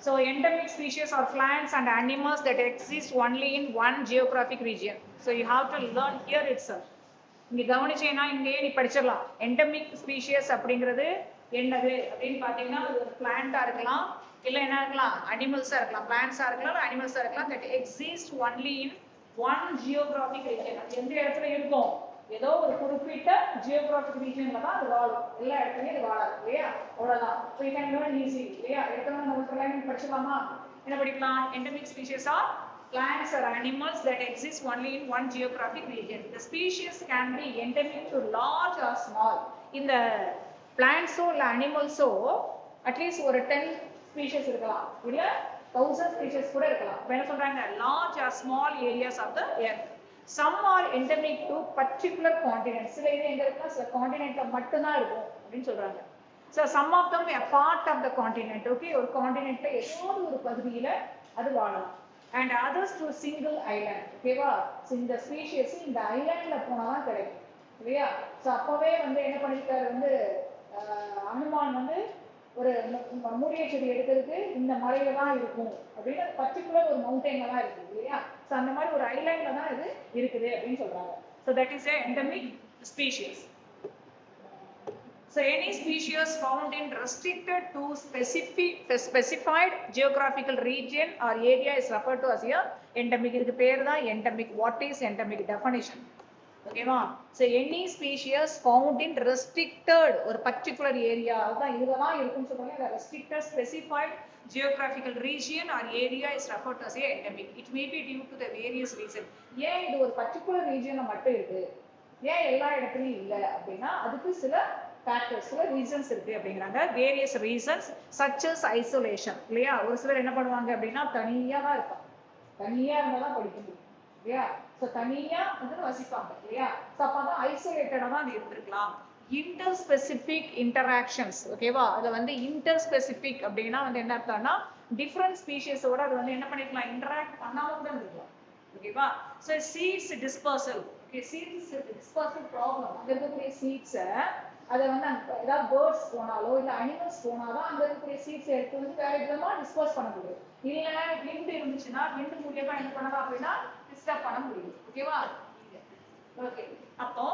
So endemic species are plants and animals that exist only in one geographic region. So you have to learn here itself. இங்க கவனிச்சேன்னா இங்கேயே நீ படிச்சிடலாம். Endemic species அப்படிங்கிறது என்னது அப்படின்னு பார்த்தீங்கன்னா அது ஒரு பிளான்டா இருக்கலாம், இல்லை என்ன இருக்கலாம், அனிமல்ஸா இருக்கலாம், பிளான்ஸா இருக்கலாம், அனிமல்ஸா இருக்கலாம், that exist only in one geographic region. அது எந்த இடத்துல இருக்கும், ஏதோ ஒரு குறிப்பிட்ட ஜியோகிராபிக் ரீஜன்ல தான் அது வாழும், எல்லா இடத்துலயும் அது வாழாது இல்லையா, அவ்வளவுதான். So you can learn easy இல்லையா. எடுத்தோம்னா நம்ம லைன் படிச்சிடலாமா, என்ன படிக்கலாம், endemic species R plants or animals that exist only in one geographic region. The species can be endemic to large or small. In the plants or animals at least ஒரு 10 species இருக்கலாம், இல்ல 1000 species கூட இருக்கலாம். என்ன சொல்றாங்க, large or small areas of the earth. Some are endemic to particular continents. சில இது எங்க இருக்குன்னா சில கான்டினென்ட்ல மட்டும் தான் இருக்கும் அப்படின்னு சொல்றாங்க. So some of them are part of the continent. Okay, ஒரு கான்டினென்ட்ல ஏதோ ஒரு பகுதியில அது வாழலாம். And others to single island. ஓகேவா, இந்த ஸ்பீஷியஸ் இந்த ஐலாண்ட்ல போனா தான் கிடைக்கும் இல்லையா. ஸோ அப்பவே வந்து என்ன பண்ணிருக்காரு வந்து அனுமான் வந்து ஒரு மூலிகை செடி எடுக்கிறதுக்கு இந்த மலையில தான் இருக்கும் அப்படின்னு பர்டிகுலர் ஒரு மவுண்டன்ல தான் இருக்குது இல்லையா. ஸோ அந்த மாதிரி ஒரு ஐலாண்ட்ல தான் இது இருக்குது அப்படின்னு சொல்றாங்க. So that is a endemic species. So any species found in restricted to specified geographical region or area is referred to as a endemic. இதுக்கு பேர் தான் endemic. What is endemic definition? ஓகேவா. So any species found in restricted ஒரு particular area, அதான் இதுதான் இருக்குன்னு சொல்றாங்க. Restricted specified geographical region or area is referred to as a endemic. It may be due to the various reasons. ஏன் இது ஒரு particular region மட்டும் இருக்கு, ஏன் எல்லா இடத்துலயும் இல்லை அப்படின்னா அதுக்கு சில ஃபேக்டர்ஸ், ரீசன்ஸ் இருக்கு அப்படிங்கிறாங்க. Various reasons such as isolation இல்லையா. ஒரு சிலர் என்ன பண்ணுவாங்க அப்படின்னா தனியா தான் இருப்பாங்க, தனியா இருந்தா தான் படிக்க முடியும் இல்லையா. ஸோ தனியா வந்து வசிப்பாங்க இல்லையா. ஸோ அப்பதான் ஐசோலேட்டடா தான் அது இருந்திருக்கலாம். இன்டர் ஸ்பெசிபிக் இன்டராக்ஷன்ஸ் ஓகேவா. அதுல வந்து இன்டர் ஸ்பெசிபிக் அப்படின்னா வந்து என்ன அர்த்தம்னா டிஃப்ரெண்ட் ஸ்பீஷியஸோட அது வந்து என்ன பண்ணிருக்கலாம், இன்டராக்ட் பண்ணாம தான் இருக்கலாம் ஓகேவா. So seeds dispersal. Okay, seeds dispersal problem. அங்க இருக்கக்கூடிய சீட்ஸை அதை வந்து ஏதாவது பேர்ட்ஸ் போனாலோ இல்லை அனிமல்ஸ் போனாலும் அங்கே இருக்கக்கூடிய சீட்ஸ் எடுத்து வந்து வேற விதமா டிஸ்போஸ் பண்ண முடியும். இல்லை விண்டு இருந்துச்சுன்னா விண்டு மூலியமா என்ன பண்ணலாம் அப்படின்னா டிஸ்டர்ப் பண்ண முடியும் ஓகேவா. ஓகே, அப்போ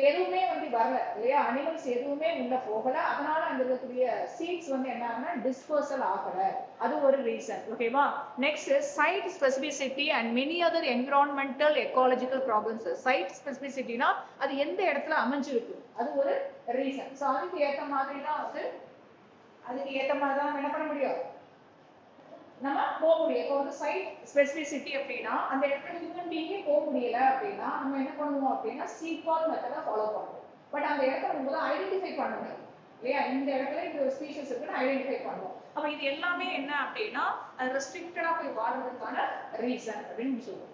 எதுவுமே வந்து வரல இல்லையா, அனிமல்ஸ் எதுவுமே உள்ள போகல, அதனால அங்க இருக்கக்கூடிய சீட்ஸ் வந்து என்ன ஆகுனா டிஸ்பர்சல் ஆகல, அது ஒரு ரீசன் ஓகேவா. Next site specificity and many other environmental ecological problems. Site ஸ்பெசிபிசிட்டினா அது எந்த இடத்துல அமைஞ்சிருக்கு அது ஒரு ரீசன். ஸோ அதுக்கு ஏற்ற மாதிரி தான் வந்து அதுக்கு ஏற்ற மாதிரி தான் நம்ம என்ன பண்ண முடியும், நம்ம போக முடியும். இப்போ வந்து சைட் ஸ்பெசிபிசிட்டி அப்படின்னா அந்த இடத்துல ஹியூமன் பீயிங்கே போக முடியல அப்படின்னா நம்ம என்ன பண்ணுவோம் அப்படின்னா சீக்வால் மெத்தடை ஃபாலோ பண்ணுவோம். பட் அந்த இடத்துல நம்ம ஐடென்டிஃபை பண்ண முடியும் இல்லையா, இந்த இடத்துல இந்த ஒரு ஸ்பீஷஸ் இருக்குன்னு ஐடென்டிஃபை பண்ணுவோம். அப்போ இது எல்லாமே என்ன அப்படின்னா அது ரெஸ்ட்ரிக்டடா போய் வாழ்றதுக்கான ரீசன் அப்படின்னு சொல்லுவோம்.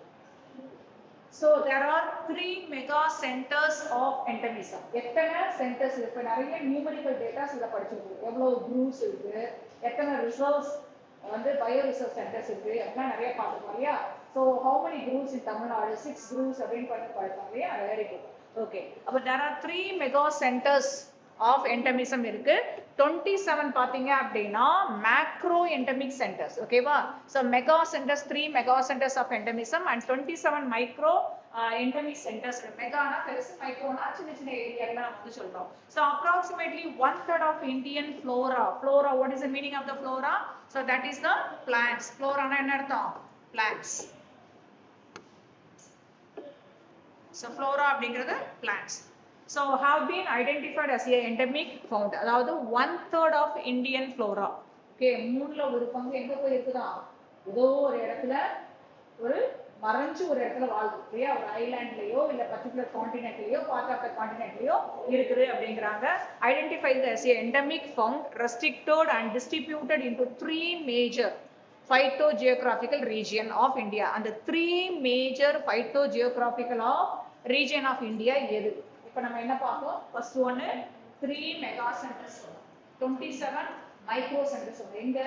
So there are 3 mega centers of endemism. எத்தனை சென்டர்ஸ் இருக்கு, நிறைய நியூமெரிக்கல் டேட்டாஸ் இத படிச்சிருக்கோம். எவ்வளவு குரூப்ஸ் இருக்கு, எத்தனை ரிசர்வ்ஸ் வந்து பயோ ரிசர்வ் சென்டர்ஸ் இருக்கு அப்படிலாம் நிறைய பார்த்துருக்கோம் இல்லையா. So how many groups in Tamil Nadu, 6 groups அப்படின்னு பார்த்தோம் இல்லையா. Very good. ஓகே, அப்போ there are 3 mega centers of endemism இருக்கு. 27 பாத்தீங்க அப்படின்னா மேக்ரோ எண்டமிக் சென்டர்ஸ் ஓகேவா. So mega centres 3 mega centres of endemism and 27 micro endemic centres. மெகானா பெருசு, மைக்ரோனா சின்ன சின்ன ஏரியால நம்ம வந்து சொல்றோம். So approximately 1/3 of Indian flora. Flora, what is the meaning of the flora? So that is the plants. ஃப்ளோரானா என்ன அர்த்தம்? பிளான்ட்ஸ். ஸோ ஃப்ளோரா அப்படிங்கிறது plants. So have been identified as a endemic found. அதாவது 1/3 of Indian flora. ஓகே, மூணுல ஒரு பங்கு எங்க போய் இருக்குதா, ஏதோ ஒரு இடத்துல ஒரு மறைஞ்சு ஒரு இடத்துல வாழ்து இல்லையா, ஒரு ஐலாண்ட்லயோ இல்ல பர்டிகுலர் கான்டினென்ட்லயோ பார்ட் ஆஃப் த கான்டினென்ட்லயோ இருக்குது அப்படிங்கிறாங்க. Identified as a endemic found, restricted and distributed into 3 major phytogeographical region of India. And the 3 major phytogeographical region of India எது? இப்போ நம்ம என்ன பார்ப்போம், ஃபர்ஸ்ட் ஒன்னு 3 மெகா சென்டர்ஸ், 27 மைக்ரோ சென்டர்ஸ். எங்க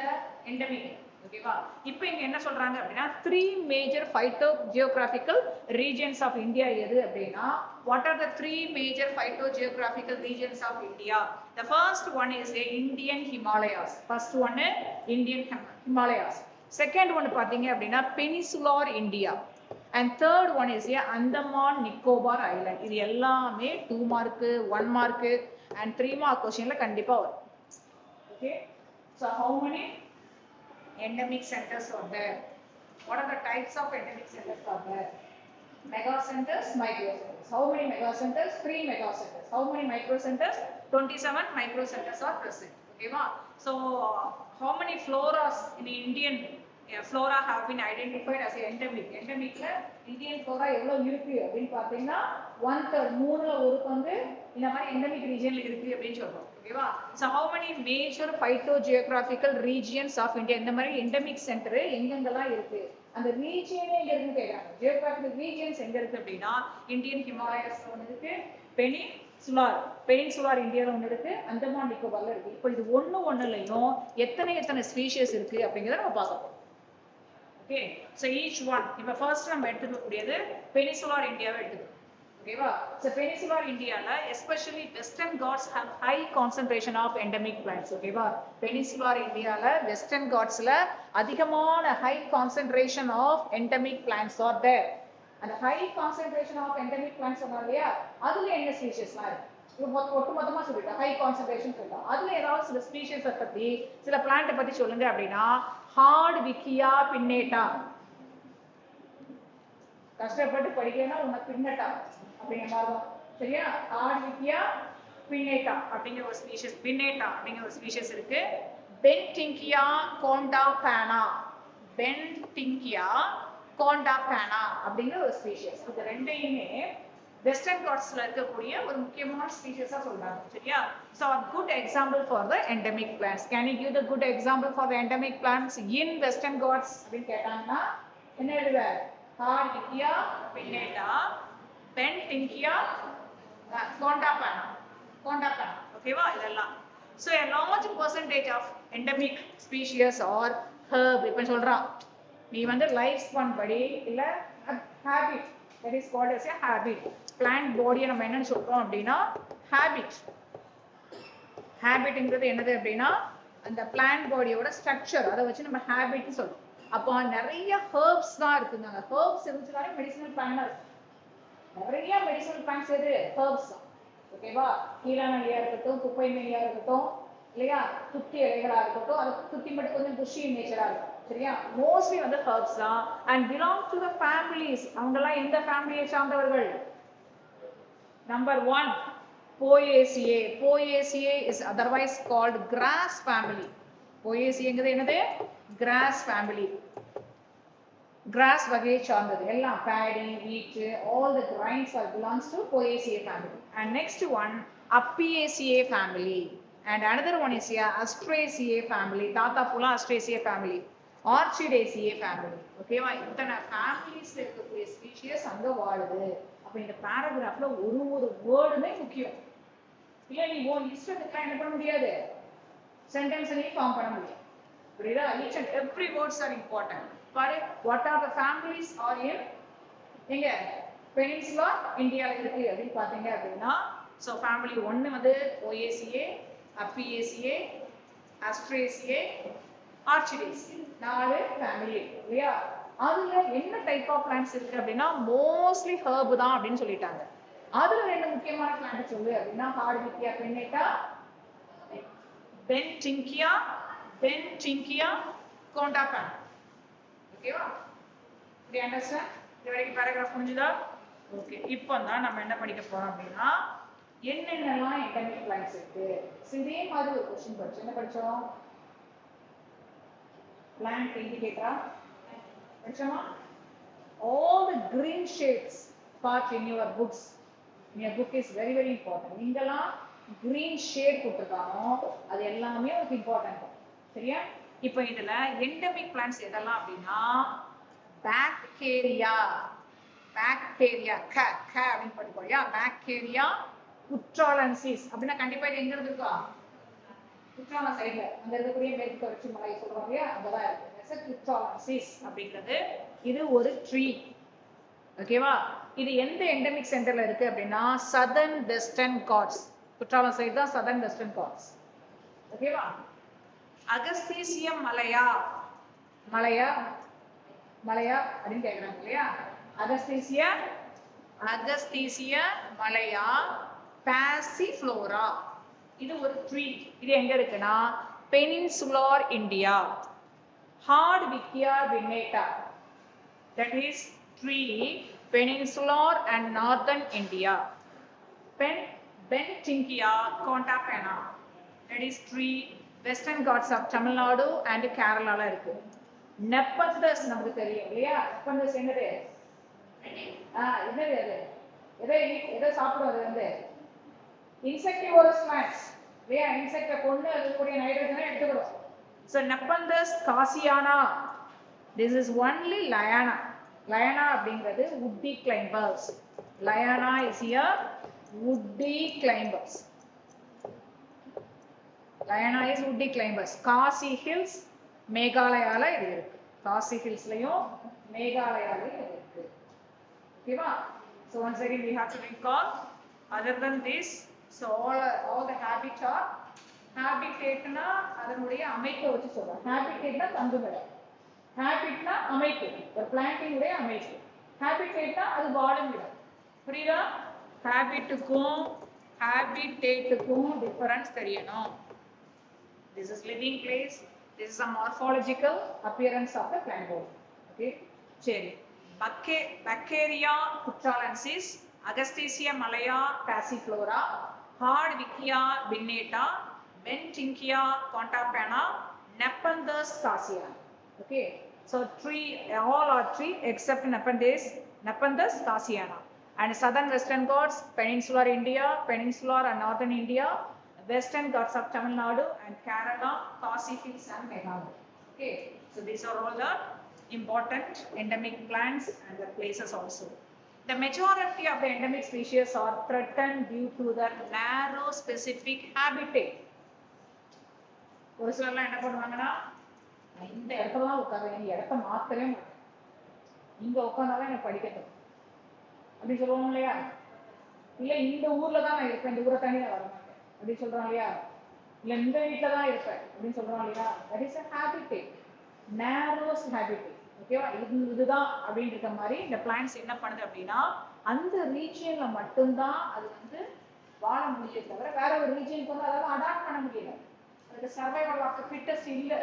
எண்டமிக் ஓகேவா? இப்போ இங்க என்ன சொல்றாங்க அப்படின்னா 3 major phytogeographical regions of India எது அப்படின்னா what are the 3 major phytogeographical regions of India? The first one is the Indian Himalayas. First one Indian Himalayas. Second one பாத்தீங்க அப்படின்னா Peninsular India. And third one is a Andaman Nicobar Island. இது எல்லாமே 2 mark, 1 mark and 3 mark questionல கண்டிப்பா வரும். Okay? So how many endemic centers are there? What are the types of endemic centers are there? Megacenters, microcenters. How many megacenters? 3 megacenters. How many microcenters? 27 microcenters are present. Okay, ma? So how many floras in Indian flora have been identified as endemic? Endemic la Indian flora எவ்வளவு இருக்கு அப்படினு பாத்தீங்கன்னா 1/3 மூணுல ஒரு பங்கு இந்த மாதிரி endemic region இருக்கு அப்படினு சொல்றோம். ஓகேவா? So how many major phytogeographical regions of India? இந்த மாதிரி endemic center எங்கெங்கெல்லாம் இருக்கு? அந்த ரீஜியனே எங்க இருக்குன்னு கேக்குறாங்க. ஜியோகிராபிக்கல் ரீஜியன்ஸ் எங்க இருக்கு அப்படின்னா இந்தியன் ஹிமாலயஸ்ல ஒன்று இருக்கு, பெனின்சுலார் இந்தியால ஒன்று இருக்கு, அந்தமான் நிக்கோபார்ல இருக்கு. இப்போ இது ஒண்ணுலயும் எத்தனை ஸ்பீஷியஸ் இருக்கு அப்படிங்கறத நம்ம பார்க்க போறோம். ஓகே, சோ ஈச் ஒன் இப்போ ஃபர்ஸ்ட் நம்ம எடுத்துக்கக்கூடியது பெனின்சுலார் இந்தியாவை எடுத்துக்கணும். ஓகேவா? So peninsular India la especially western Ghats have high concentration of endemic plants. ஓகேவா? peninsular India la western Ghats la அதிகமான high concentration of endemic plants are there. அந்த high concentration of endemic plants சொன்னாலையா அதுல என்ன ஸ்பீஷியஸ்லாம் இருக்கு? ஒட்டுமொத்தமா சொல்லிட்டோம், high concentration சொல்லிட்டோம். அதுல ஏதாவது சில ஸ்பீஷியஸை பத்தி சில பிளான்ட்டை பத்தி சொல்லுங்க அப்படின்னா ஹார்ட்விக்கியா பின்னேட்டா. கஷ்டப்பட்டு படிக்கணும்னா உனக்கு பின்னட்டா அப்படிங்கிற மாதிரி தான். சரியா? ஹார்ட்விக்கியா பின்னேட்டா அப்படிங்கிற ஒரு ஸ்பீஷியஸ், பின்னேட்டா அப்படிங்கிற ஒரு ஸ்பீஷியஸ் இருக்கு. பென்டிங்கியா கோண்டாபானா, பென்டிங்கியா கோண்டாபானா அப்படிங்கிற ஒரு ஸ்பீஷியஸ். இது ரெண்டையுமே வெஸ்டர்ன் காட்ஸ்ல இருக்கக்கூடிய ஒரு முக்கியமான ஸ்பீஷியஸா சொல்றாங்க. சரியா? So a good example for the endemic plants. Can you give the good example for the endemic plants in western Ghats அப்படின்னு கேட்டாங்கன்னா என்ன எழுதுவ? ஹார்ட்விக்கியா பின்னேட்டா, பென்டிங்கியா கோண்டாபானா. ஓகேவா? இதெல்லாம். So a large percentage of endemic species or herb இப்ப சொல்றான் நீ வந்து லைஃப் ஸ்பான் படி இல்ல habit, that is called as a habit. plant body நம்ம என்னன்னு சொல்றோம் அப்படின்னா ஹாபிட். ஹாபிட்ங்கிறது என்னது அப்படின்னா அந்த பிளான்ட் பாடியோட ஸ்ட்ரக்சர், அதை வச்சு நம்ம ஹாபிட்னு சொல்றோம். அப்போ நிறைய ஹெர்ப்ஸ் தான் இருக்குங்க. ஹெர்ப்ஸ் இருந்துச்சுனாலே மெடிசினல் பிளான்ட் இருக்கு. நிறைய மெடிசினல் பிளான்ட்ஸ் எது? ஹெர்ப்ஸ் தான். ஓகேவா? கீழாநெல்லியா இருக்கட்டும், குப்பை மேனியா இருக்கட்டும், இல்லையா துத்தி இலைகளா இருக்கட்டும், அது துத்தி மட்டும் கொஞ்சம் புஷி நேச்சரா இருக்கும். சரியா? மோஸ்ட்லி வந்து ஹெர்ப்ஸ் தான் and belong to the families. அவங்கெல்லாம் எந்த ஃபேமிலியை சார்ந்தவர்கள்? Number 1 Poaceae. Poaceae is otherwise called grass family. Poaceae என்னது? grass family. grass வகையை சார்ந்தது. எல்லாம் paddy, wheat, all the grains are belongs to Poaceae family. And next one Apiaceae family. And another one is Astraceae family. தாத்தா புலா Astraceae family. Orchidaceae family. ஓகேவா? இத்தனை ஃபேமிலிஸ்ல இருக்கக்கூடிய species அங்க வாழுது. அப்ப இந்த பேராகிராஃப்ல ஒரு வேர்டுமே முக்கியம். இல்ல நீ ஓன் இஷ்டத்துக்கு என்ன பண்ண முடியாது, சென்டென்ஸை ஃபார்ம் பண்ண முடியும். புரியுதா? each and every words are important. பாரு, what are the families are in எங்க பெனின்சுலா இந்தியால இருக்கு அப்படின்னு பாத்தீங்க அப்படின்னா so family 1 வந்து Poaceae, Apiaceae, Astraceae, Orchidaceae. 4 family இல்லையா? அதுல என்ன டைப் ஆஃப் பிளான்ட்ஸ் இருக்கு அப்படின்னா மோஸ்ட்லி ஹெர்ப் தான் அப்படின்னு சொல்லிட்டாங்க. அதுல ரெண்டு முக்கியமான பிளான்ட் சொல்லு அப்படின்னா ஹார்ட்விக்கியா பின்னேட்டா, பென்டிங்கியா கோண்டாபானா. ஓகேவா? To you understand? இது வரைக்கும் பேராகிராஃப் முடிஞ்சதா? ஓகே, இப்போ தான் நம்ம என்ன படிக்க போறோம் அப்படின்னா என்னென்னலாம் எண்டமிக் பிளான்ட்ஸ் இருக்கு. இதே மாதிரி ஒரு क्वेश्चन படிச்சோம். என்ன படிச்சோம்? plant indicator படிச்சோமா? all the green shades part in your books, in your book is very very important. நீங்கலாம் green shade போட்டுருக்கானோ அது எல்லாமே உங்களுக்கு இம்பார்ட்டன்ட். சரியா? இப்போ இதுல endemic plants எதெல்லாம் அப்படின்னா பாக்டீரியா அப்படின்னு படிப்போம். பாக்டீரியா குற்றாலன்சிஸ் அப்படின்னா கண்டிப்பா இது எங்க இருக்கா? குற்றாலம் சைடுல அங்க இருக்கக்கூடிய மேற்கு தொடர்ச்சி மலை சொல்றோம் இல்லையா, அங்கதான் இருக்கு குற்றாலம் அப்படிங்கிறது. இது ஒரு ட்ரீ. ஓகேவா? இது எந்த எண்டமிக் சென்டர்ல இருக்கு அப்படின்னா southern western Ghats. Kutralam side தான் சதர்ன் வெஸ்டர்ன் காட்ஸ். ஓகேவா? அகஸ்தீசியம் மலையா மலையா மலையா அப்படின்னு கேக்குறாங்க இல்லையா. அகஸ்தீசிய மலையா பாசிஃப்ளோரா. இது ஒரு ட்ரீ. இது எங்க இருக்குன்னா peninsular India. Hardwickia pinnata, that is tree peninsular and northern India. Bentinkia contapena, that is tree western Ghats of Tamil Nadu and Kerala la irukku. Nepenthes நமக்கு தெரியும் இல்லையா. nepenthes என்னது? என்னது அது? எதை சாப்பிடும் அது வந்து? insectivorous plants இல்லையா. இன்செக்ட கொண்டு அதுக்குரிய நைட்ரஜனை எடுத்துக்கிறோம். So Nepenthes cassiana, this is only liana. Liana அப்படிங்கிறது woody climbers. Liana is here woody climbers. Liana is woody climbers. Khasi Hills மேகாலயால இது இருக்கு. Khasi Hills லயும் மேகாலயாலயும் இது இருக்கு. ஓகேவா? So once again we have to recall, other than this, so all the habitatனா அதனுடைய அமைப்பை வச்சு சொல்றோம். habitatனா தங்குமிடம். ஹேபிட்னா அமைப்பு, ஒரு பிளான்டிங் உடைய அமைப்பு. ஹேபிட்டேட்னா அது வாழும் இடம். புரியுதா? ஹேபிட்டேட்டுக்கும் டிஃபரன்ஸ் தெரியணும். This is living place, this is a morphological appearance of the plant body. Okay, சரி. Baccaria kutralensis, Agasthesia malaya passiflora, Hardwickia binnata, Bentinkia contapena, Nepenthes cassia. Okay, so tree, all are tree except Nepenthes cassiana. And southern western Ghats, peninsular India, peninsular and northern India, western Ghats of Tamil Nadu and Kerala, Khasi Hills and Meghalaya. Okay, so these are all the important endemic plants and the places also. The majority of the endemic species are threatened due to the narrow specific habitat. ஒரு சிலர்லாம் என்ன பண்ணுவாங்கன்னா, இந்த இடத்துல தான் உட்காருவேன், இடத்த மாத்தவே மாட்டேன், இங்க உட்கார்ந்தாதான் எனக்கு படிக்கட்டும் அப்படின்னு சொல்லுவோம் இல்லையா. இல்ல இந்த ஊர்ல தான் நான் இருப்பேன், இந்த ஊரை தாண்டி நான் வர மாட்டேன் அப்படின்னு சொல்றோம் இல்லையா. இல்ல இந்த வீட்டுல தான் இருப்பேன் அப்படின்னு சொல்றோம் இல்லையா. That is a habitat, narrowest habitat. ஓகேவா? இதுதான் அப்படின்னு இருக்க மாதிரி இந்த பிளான்ட்ஸ் என்ன பண்ணுது அப்படின்னா அந்த ரீஜியன்ல மட்டும்தான் அது வந்து வாழ முடியும், தவிர வேற ஒரு ரீஜியனுக்கு வந்து அதாவது அடாப்ட் பண்ண முடியல. அதுக்கு சர்வைவல் ஆஃப் தி ஃபிட்டஸ்ட் இல்ல.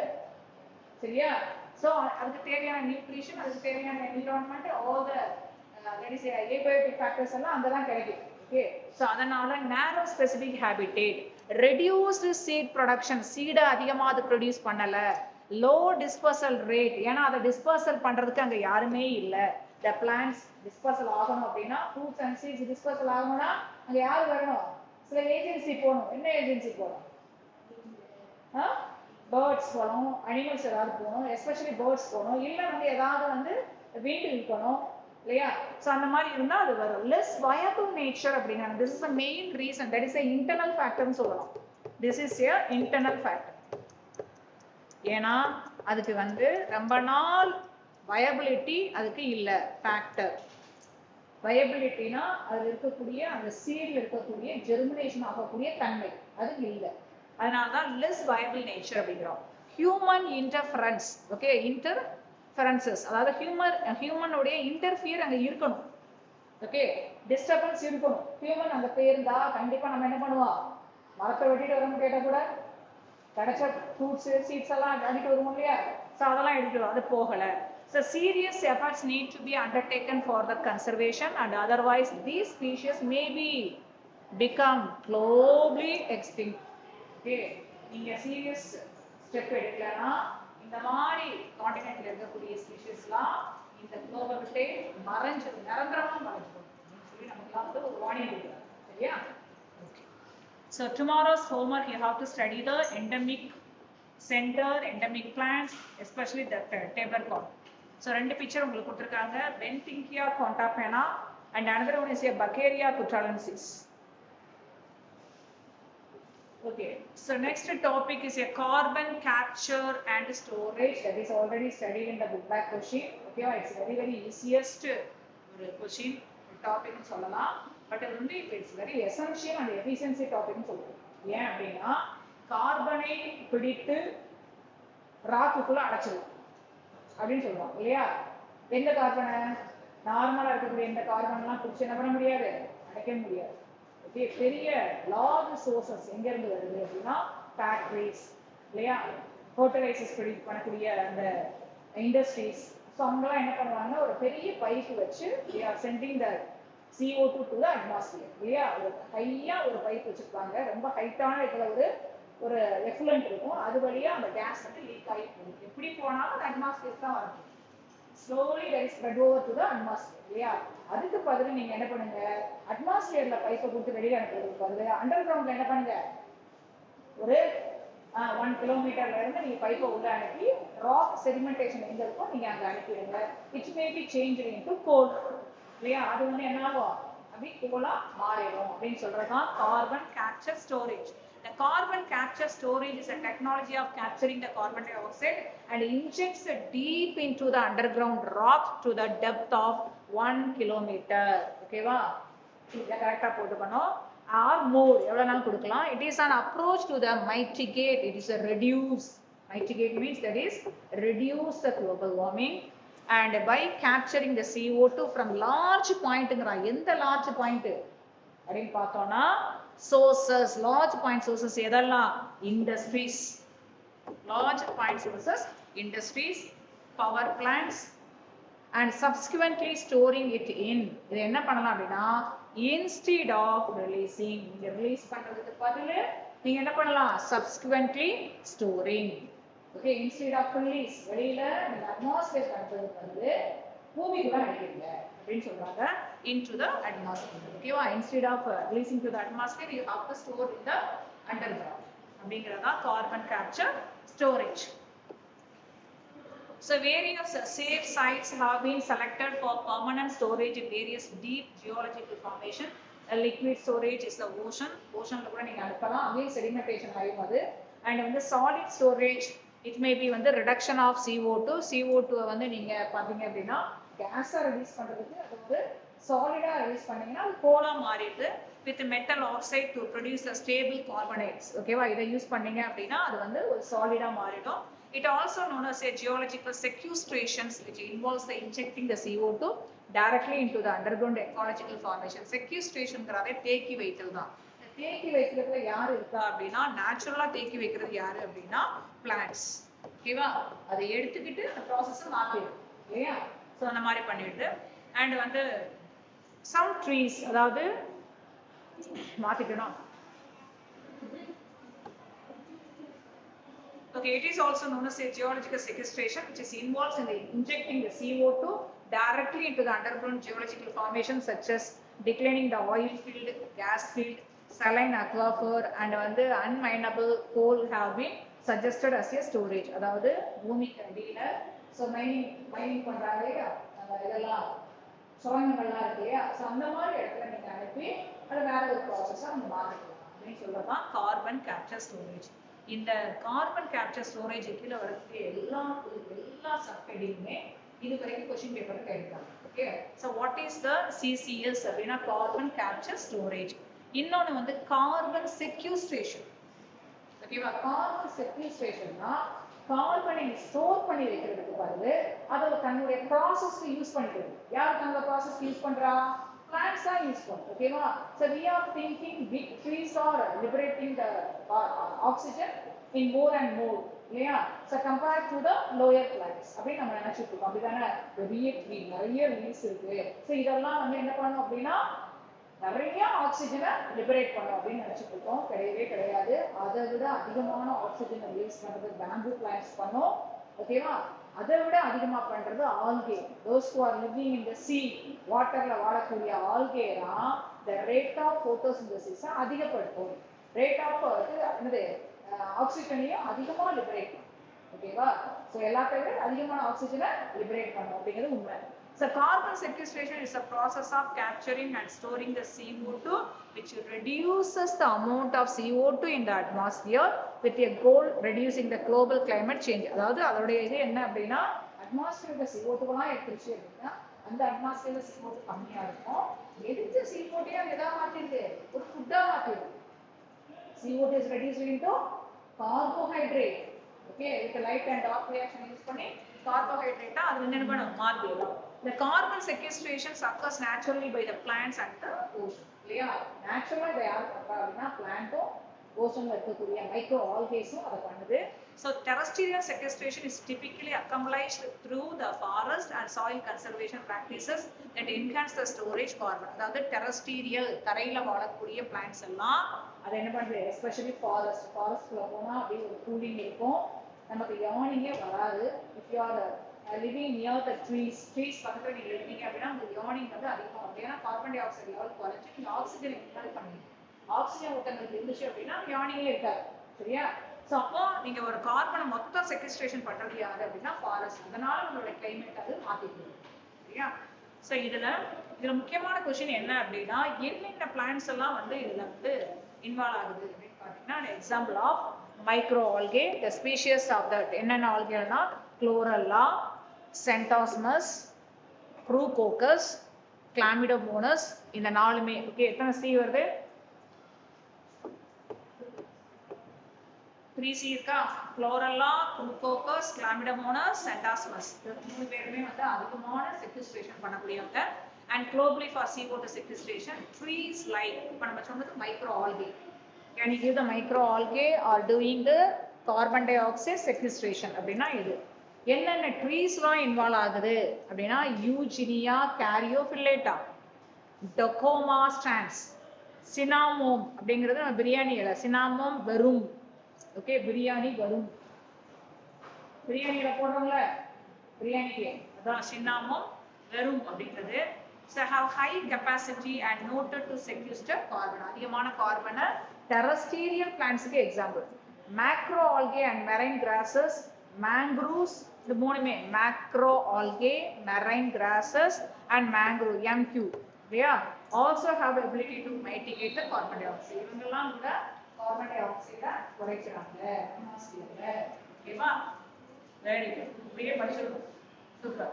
சரியா? சோ அதுக்கு தேவையான நியூட்ரிஷன், அதுக்கு தேவையான environment, all the that is abiotic factors எல்லாம் அங்க தான் கிடைக்குது. ஓகே, சோ அதனால narrow specific habitat, reduced seed production, சீட அதிகமா அது ப்ரொடியூஸ் பண்ணல, low dispersal rate, ஏன்னா அதை டிஸ்பர்சல் பண்றதுக்கு அங்க யாருமே இல்ல. the plants dispersal ஆகணும் அப்படின்னா, fruits and seeds dispersal ஆகணும்னா அங்க யாரு வரணும்? சில ஏஜென்சி போகணும். என்ன ஏஜென்சி போகணும்? பேர்ட்ஸ் போகணும், அனிமல்ஸ் ஏதாவது போகணும், எஸ்பெஷலி பேர்ட்ஸ் போகணும், இல்லை வந்து ஏதாவது வந்து வீட்டு இருக்கணும் இல்லையா. ஸோ அந்த மாதிரி இருந்தால் அது வரும். லெஸ் வயபிள் நேச்சர் அப்படிங்கிறாங்க. This is the main reason, that is internal ஃபேக்டர்னு சொல்லலாம். This is a internal factor. ஏன்னா அதுக்கு வந்து ரொம்ப நாள் வயபிலிட்டி அதுக்கு இல்லை. ஃபேக்டர் வயபிலிட்டினா அதில் இருக்கக்கூடிய அந்த சீடில் இருக்கக்கூடிய ஜெர்மினேஷன் ஆகக்கூடிய தன்மை அது இல்லை. அதனாலதான் லெஸ் வயபிள் நேச்சர் அப்படிங்கிறோம். ஹியூமன் இன்டர்ஃபரன்ஸ், ஓகே, இன்டர்ஃபரன்சஸ், அதாவது ஹியூமனுடைய இன்டர்ஃபியர் அங்க இருக்கணும். ஓகே, டிஸ்டர்பன்ஸ் இருக்கணும். ஹியூமன் அங்க போயிருந்தா கண்டிப்பா நம்ம என்ன பண்ணுவோம்? மரத்தை வெட்டிட்டு வரணும் கேட்டா கூட கிடைச்ச ஃப்ரூட்ஸ் சீட்ஸ் எல்லாம் அடிட்டு வருவோம் இல்லையா. ஸோ அதெல்லாம் எடுத்துடும், அது போகல. So serious efforts need to be undertaken for the conservation, and otherwise these species may be become globally extinct. Okay, நீங்க சீரியஸ் ஸ்டெப் எடுக்கலன்னா இந்த மாதிரி கான்டினென்ட்ல இருக்கக்கூடிய ஸ்பீஷிஸ்லாம் இந்த குளோபல் விட்டே மறைஞ்சது, நிரந்தரமா மறைஞ்சிடும் சொல்லி நமக்கு வந்து ஒரு வார்னிங் கொடுக்குறாங்க. சரியா? Okay, so tomorrow's homework you have to study the endemic center, endemic plants, especially the tabercon. So ரெண்டு பிக்சர் உங்களுக்கு கொடுத்திருக்காங்க. Bentinkia contapena and another one is a Baccaria kutralensis. Okay, so next topic is a carbon capture and storage that is already studied in the book back question. Okay, it's very easiest question topic சொல்லலாம் but அது வந்து it's very essential and efficiency டாபிக்னு சொல்லுவோம். ஏன் அப்படின்னா கார்பனை பிடித்து ராக்குக்குள்ள அடைச்சிடும் அப்படின்னு சொல்லுவாங்க இல்லையா. எந்த கார்பனை நார்மலா இருக்கக்கூடிய எந்த கார்பன்லாம் பிடிச்சி என்ன பண்ண முடியாது, அடைக்க முடியாது. பெரிய லார்ஜ் சோர்சஸ் எங்க இருந்து வருது அப்படின்னா ஃபேக்டரிஸ் இல்லையா, ஃபர்டிலைசர்ஸ் ப்ரொடியூஸ் பண்ணக்கூடிய அந்த இண்டஸ்ட்ரீஸ். ஸோ அவங்களாம் என்ன பண்ணுவாங்க, ஒரு பெரிய பைப் வச்சு sending the CO2 to the atmosphere இல்லையா. ஒரு ஹையா ஒரு பைப் வச்சிருப்பாங்க, ரொம்ப ஹைட்டான இடத்துல ஒரு எஃப்ளூயன்ட் இருக்கும், அது வழியா அந்த கேஸ் வந்து லீக் ஆகி போகும். எப்படி போனாலும் அந்த அட்மாஸ்பியர் தான் வரும். slowly that is spread over to the atmosphere இல்லையா. அதுக்கு பதிலா நீங்க என்ன பண்ணுங்க, அட்மாஸ்பியர்ல பைப்பை கொடுத்து வெளியில அனுப்புறதுக்கு பதிலா அண்டர் கிரவுண்ட்ல என்ன பண்ணுங்க, ஒரு 1 கிலோமீட்டர்ல இருந்து நீங்க பைப்பை உள்ள அனுப்பி ராக் செடிமெண்டேஷன் எங்க இருக்கோ நீங்க அங்க அனுப்பிடுங்க. It may be change into coal இல்லையா. அது வந்து என்ன ஆகும், அப்படி கோலா மாறிடும் அப்படின்னு சொல்றதுதான் carbon capture storage. The carbon capture storage is a technology of capturing the carbon dioxide and injects it deep into the underground rock to the depth of 1 kilometer. Okay va? இத கரெக்ட்டா போட்டுக்கணும். or more எவ்வளவு நாள் கொடுக்கலாம். It is an approach to the mitigate. It is a reduce. Mitigate means that is reduce the global warming and by capturing the CO2 from large pointங்கற எந்த large point அப்படின்னு பார்த்தோம்னா sources, large point sources எதெல்லாம், industries, large point sources, industries, power plants and subsequently storing it in. இது என்ன பண்ணலாம் அப்படின்னா instead of releasing, நீங்க release பண்றதுக்கு பதிலா நீங்க என்ன பண்ணலாம், subsequently storing. Okay, instead of release வெளியில நீங்க அட்மாஸ்பியர் பண்றதுக்கு பதிலா பூமிக்குள்ள அனுப்பிடுங்க அப்படின்னு சொல்றாங்க, into the atmosphere. Okay வா, instead of releasing to the atmosphere you have to store in the underground. அப்படிங்கறதா carbon capture storage. So various safe sites have been selected for permanent storage in various deep geological formation. A liquid storage is the ocean. Oceanல கூட நீங்க அனுப்பலாம், அங்கே sedimentation ஆகும் அது. And வந்து solid storage, it may be வந்து reduction of CO2. CO2 வந்து நீங்க பாத்தீங்க அப்படின்னா கேஸா ரிலீஸ் பண்றதுக்கு அது வந்து சாலிடா ரிலீஸ் பண்ணீங்கன்னா அது கோலா மாறிடுது with metal oxide to produce the stable carbonates. ஓகேவா, இதை யூஸ் பண்ணீங்க அப்படின்னா அது வந்து ஒரு சாலிடா மாறிடும். It also known as a geological sequestrations which involves the injecting the CO2 directly into the underground ecological formation. Sequestrationங்கறதே தேக்கி வைத்தல் தான். தேக்கி வைக்கிறதுல யார் இருக்கா அப்படின்னா நேச்சுரலா தேக்கி வைக்கிறது யாரு அப்படின்னா பிளான்ட்ஸ். ஓகேவா, அதை எடுத்துக்கிட்டு அந்த ப்ராசஸை மாத்திடும் இல்லையா. ஸோ அந்த மாதிரி பண்ணிடுது. அண்ட் வந்து சம் ட்ரீஸ், அதாவது மாத்திக்கணும். Okay, it is also known as a geological sequestration which is involved in the injecting the CO2 directly into the underground geological formations such as declining the oil field, gas field, saline aquifer and வந்து unminable coal have been suggested as a storage. அதாவது பூமிக்கு அடியில so mining பண்றாங்க இல்லையா, இதெல்லாம் சுரங்கங்கள்லாம் இருக்கு இல்லையா. So அந்த மாதிரி இடத்துல நீங்க அனுப்பி அதை வேற ஒரு ப்ராசஸாக நம்ம மாற்றிக்கலாம் அப்படின்னு சொல்றதுதான் கார்பன் கேப்சர் ஸ்டோரேஜ். இந்த கார்பன் கேப்சர் ஸ்டோரேஜ் கீழே வரக்கூடிய எல்லா சப்ஹெட்டிங்குமே இது வரைக்கும் क्वेश्चन பேப்பர்ல கேட்கலாம். Okay, so what is the CCS அப்படினா கார்பன் கேப்சர் ஸ்டோரேஜ். இன்னொன்னு வந்து கார்பன் செக்யூஸ்ட்ரேஷன். ஓகேவா, கார்பன் செக்யூஸ்ட்ரேஷன்னா கார்பனை ஸ்டோர் பண்ணி வைக்கிறதுக்கு பதிலா அதை தன்னுடைய ப்ராசஸ்க்கு யூஸ் பண்ணிக்கிறது. யார் தன்னோட ப்ராசஸ்க்கு யூஸ் பண்றா, plants are useful. Okay va, so we are thinking big trees are liberating the oxygen in more and more இல்லையா. so compared to the lower plants அப்படி நம்ம நினைச்சிட்டு இருக்கோம். அப்படிதானே, பெரிய ட்ரீ நிறைய லீவ்ஸ் இருக்கு, ஸோ இதெல்லாம் வந்து என்ன பண்ணும் அப்படின்னா நிறைய ஆக்சிஜனை லிபரேட் பண்ணும் அப்படின்னு நினைச்சிட்டு இருக்கோம். கிடையவே கிடையாது. அதை விட அதிகமான ஆக்சிஜனை ரிலீஸ் பண்றது பேம்பு பிளான்ட்ஸ் பண்ணும். ஓகேவா, அதை விட அதிகமா பண்றது algae. those who are living in the sea, வாட்டர்ல வாழக்கூடிய ஆல்கே தான் the rate of photosynthesis அதிகப்படுத்தும். ரேட் ஆஃப் என்னது ஆக்சிஜனையும் அதிகமா லிபரேட் பண்ணும். ஓகேவா, ஸோ எல்லாத்தையும் விட அதிகமான ஆக்சிஜனை லிபரேட் பண்ணும் அப்படிங்கிறது உண்மை. So So carbon sequestration is a process of capturing and storing the CO2 which reduces the amount of CO2 in the atmosphere with a goal reducing the global climate change. அதாவது அதோடைய இது என்ன அப்படின்னா அட்மாஸ்பியர்ல CO2 எடுத்துருச்சு அப்படின்னா அந்த அட்மாஸ்பியர்ல CO2 கம்மியா இருக்கும். எதுக்கு CO2 எதா மாத்திருக்கு ஒரு ஃபுட்டா மாத்திருக்கு. CO2 is reduced into carbohydrate. Okay, with the light and dark reaction use பண்ணி carbohydrate அது என்ன பண்ணும் மாத்திரும். The carbon sequestration occurs naturally by the plants and the ocean. இல்லையா நேச்சுரலா இதை யார் பண்றா அப்படின்னா பிளான்ட்டும் ஓஷன்ல இருக்கக்கூடிய மைக்ரோ ஆல்கேஸும் அதை பண்ணுது. So terrestrial sequestration is typically accomplished through the forest and soil conservation practices that enhance the storage carbon. அதாவது terrestrial தரையில வாழக்கூடிய பிளான்ட்ஸ் எல்லாம் அதை என்ன பண்ணுது எஸ்பெஷலி ஃபாரஸ்ட்ல போனா அப்படியே ஒரு கூலிங் இருக்கும், நமக்கு யானிங்கே வராது. If you are living near the trees பக்கத்துல நீங்க இருக்கீங்க அப்படின்னா உங்களுக்கு யானிங் வந்து அதிகமாக வரும். ஏன்னா கார்பன் டை ஆக்சைடு லெவல் குறைஞ்சி நீங்க ஆக்சிஜன் இன்ஹேல் பண்ணுவீங்க. ஆக்சிஜன் ஊட்டங்கள் இருந்துச்சு அப்படின்னா யானிங்கே இருக்காது. சரியா? ஸோ அப்போ நீங்க ஒரு கார்பனை மொத்தம் செக்வெஸ்ட்ரேஷன் பண்றது யாரு அப்படின்னா ஃபாரஸ்ட். அதனால நம்மளோட கிளைமேட் அது மாத்திட்டு. சரியா? ஸோ இதுல முக்கியமான கொஸ்டின் என்ன அப்படின்னா என்னென்ன பிளான்ட்ஸ் எல்லாம் வந்து இதுல வந்து இன்வால்வ் ஆகுது அப்படின்னு பார்த்தீங்கன்னா example of micro algae. The species of that என்னென்ன ஆல்கேனா குளோரல்லா, சென்டாஸ்மஸ், ப்ரூகோக்கஸ், கிளாமிடோமோனஸ். இந்த நாலுமே ஓகே. எத்தனை சி வருது? 3C இருக்கா? Chlorella, Protococcus, Chlamydomonas, Scenedesmus. இந்த மூணு பேருமே வந்து அதிகமான செக்வெஸ்ட்ரேஷன் பண்ணக்கூடியவங்க. And globally for CO2 sequestration, trees like இப்போ நம்ம சொன்னது micro algae. Can you give the microalgae are doing the carbon dioxide sequestration அப்படின்னா இது. என்னென்ன ட்ரீஸ்லாம் இன்வால்வ் ஆகுது அப்படின்னா யூஜினியா கேரியோஃபில்லேட்டா, டொகோமா ஸ்டான்ஸ், சினாமோம் அப்படிங்கிறது நம்ம பிரியாணி இலை, சினாமோம் வெரும். ஓகே, பிரியாணி வரும், பிரியாணியில போடுறோம்ல பிரியாணிக்கு அதான் சின்னாமோம் வெரும் அப்படிங்கிறது. So have high capacity and noted to sequester carbon. அதிகமான கார்பனை terrestrial plants க்கு example macroalgae and marine grasses, mangroves. இந்த மூணுமே macroalgae, marine grasses and mangrove MQ. இல்லையா? Also have the ability to mitigate the carbon dioxide. இவங்கெல்லாம் கூட carbon dioxide குறைக்கிறாங்க atmosphere. ஓகேவா? Very good. இப்படியே படிச்சிருக்கோம். Super.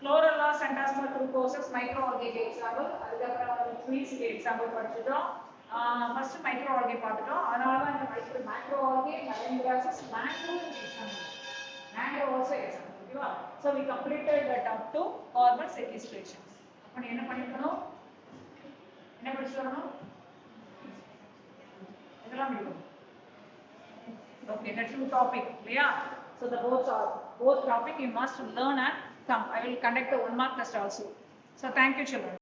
Chlorella, Centasma, Crucosus, microalgae example. அதுக்கப்புறம் trees example படிச்சிட்டோம். First மைக்ரோஆல்கே பார்த்துட்டோம். அதனால தான் இந்த macroalgae, marine grasses, mangrove example. Mangrove also example. ஓகேவா? So we completed that up to carbon sequestration. அப்ப என்ன பண்ணிக்கணும்? என்ன படிச்சிட்டு வரணும்? இதெல்லாம் படிக்கணும். Okay, that's two topic. இல்லையா? So the both topic you must learn and come. I will conduct the 1 mark test also. So thank you children.